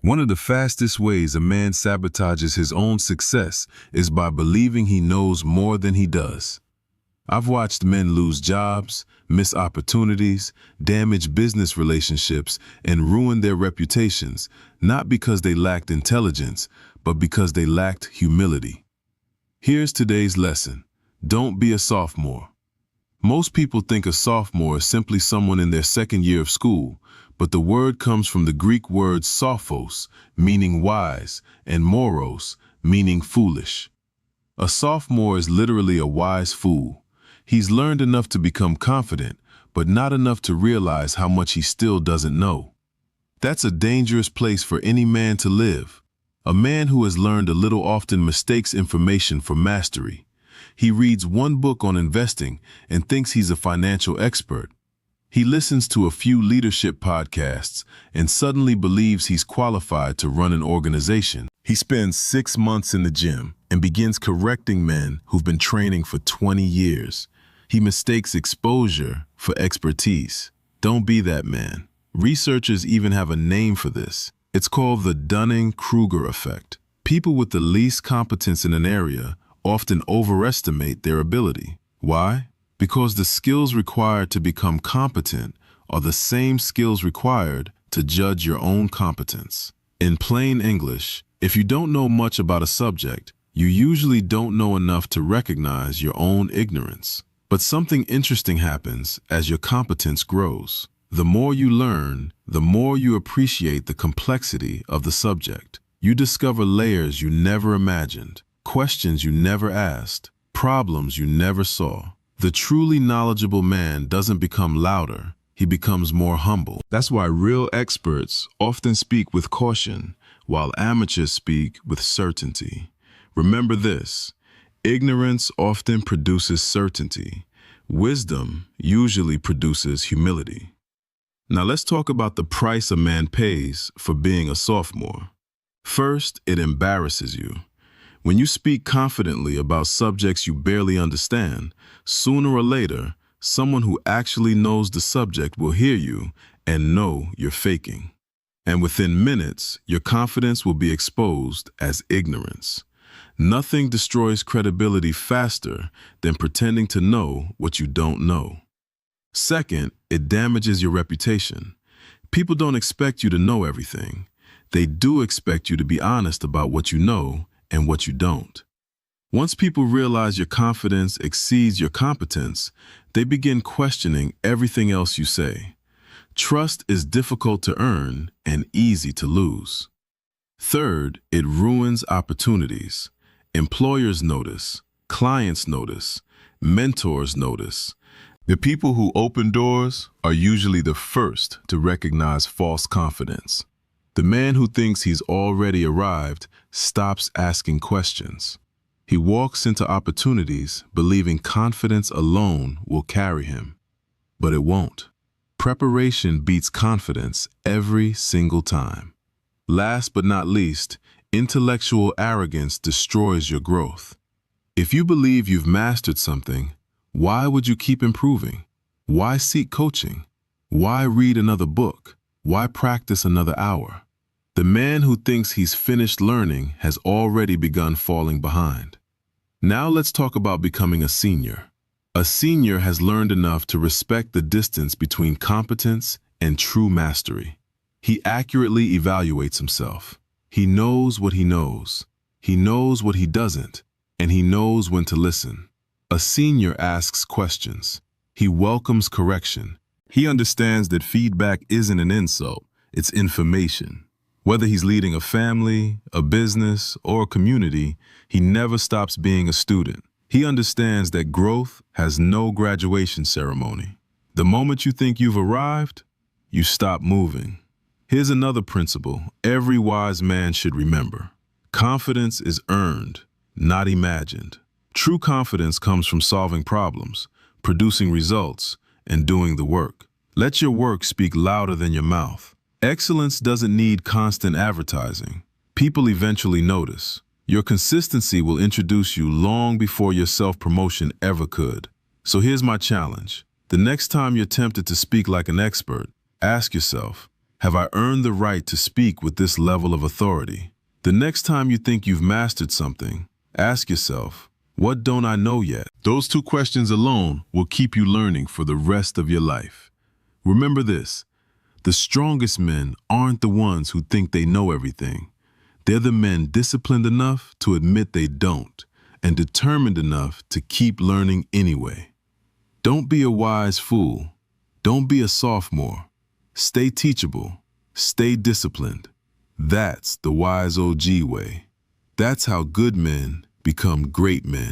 One of the fastest ways a man sabotages his own success is by believing he knows more than he does. I've watched men lose jobs, miss opportunities, damage business relationships, and ruin their reputations, not because they lacked intelligence, but because they lacked humility. Here's today's lesson. Don't be a sophomore. Most people think a sophomore is simply someone in their second year of school, but the word comes from the Greek word sophos, meaning wise, and moros, meaning foolish. A sophomore is literally a wise fool. He's learned enough to become confident, but not enough to realize how much he still doesn't know. That's a dangerous place for any man to live. A man who has learned a little often mistakes information for mastery. He reads one book on investing and thinks he's a financial expert. He listens to a few leadership podcasts and suddenly believes he's qualified to run an organization. He spends 6 months in the gym and begins correcting men who've been training for 20 years. He mistakes exposure for expertise. Don't be that man. Researchers even have a name for this. It's called the Dunning-Kruger Effect. People with the least competence in an area often overestimate their ability. Why? Because the skills required to become competent are the same skills required to judge your own competence. In plain English, if you don't know much about a subject, you usually don't know enough to recognize your own ignorance. But something interesting happens as your competence grows. The more you learn, the more you appreciate the complexity of the subject. You discover layers you never imagined, questions you never asked, problems you never saw. The truly knowledgeable man doesn't become louder, he becomes more humble. That's why real experts often speak with caution, while amateurs speak with certainty. Remember this, ignorance often produces certainty. Wisdom usually produces humility. Now let's talk about the price a man pays for being a sophomore. First, it embarrasses you. When you speak confidently about subjects you barely understand, sooner or later, someone who actually knows the subject will hear you and know you're faking. And within minutes, your confidence will be exposed as ignorance. Nothing destroys credibility faster than pretending to know what you don't know. Second, it damages your reputation. People don't expect you to know everything. They do expect you to be honest about what you know and what you don't. Once people realize your confidence exceeds your competence, they begin questioning everything else you say. Trust is difficult to earn and easy to lose. Third, it ruins opportunities. Employers notice, clients notice, mentors notice. The people who open doors are usually the first to recognize false confidence. The man who thinks he's already arrived stops asking questions. He walks into opportunities believing confidence alone will carry him. But it won't. Preparation beats confidence every single time. Last but not least, intellectual arrogance destroys your growth. If you believe you've mastered something, why would you keep improving? Why seek coaching? Why read another book? Why practice another hour? The man who thinks he's finished learning has already begun falling behind. Now let's talk about becoming a senior. A senior has learned enough to respect the distance between competence and true mastery. He accurately evaluates himself. He knows what he knows. He knows what he doesn't, and he knows when to listen. A senior asks questions. He welcomes correction. He understands that feedback isn't an insult, it's information. Whether he's leading a family, a business, or a community, he never stops being a student. He understands that growth has no graduation ceremony. The moment you think you've arrived, you stop moving. Here's another principle every wise man should remember. Confidence is earned, not imagined. True confidence comes from solving problems, producing results, and doing the work. Let your work speak louder than your mouth. Excellence doesn't need constant advertising. People eventually notice. Your consistency will introduce you long before your self-promotion ever could. So here's my challenge. The next time you're tempted to speak like an expert, ask yourself, Have I earned the right to speak with this level of authority? The next time you think you've mastered something, ask yourself, what don't I know yet? Those two questions alone will keep you learning for the rest of your life. Remember this, the strongest men aren't the ones who think they know everything. They're the men disciplined enough to admit they don't, and determined enough to keep learning anyway. Don't be a wise fool. Don't be a sophomore. Stay teachable. Stay disciplined. That's the wise OG way. That's how good men become great men.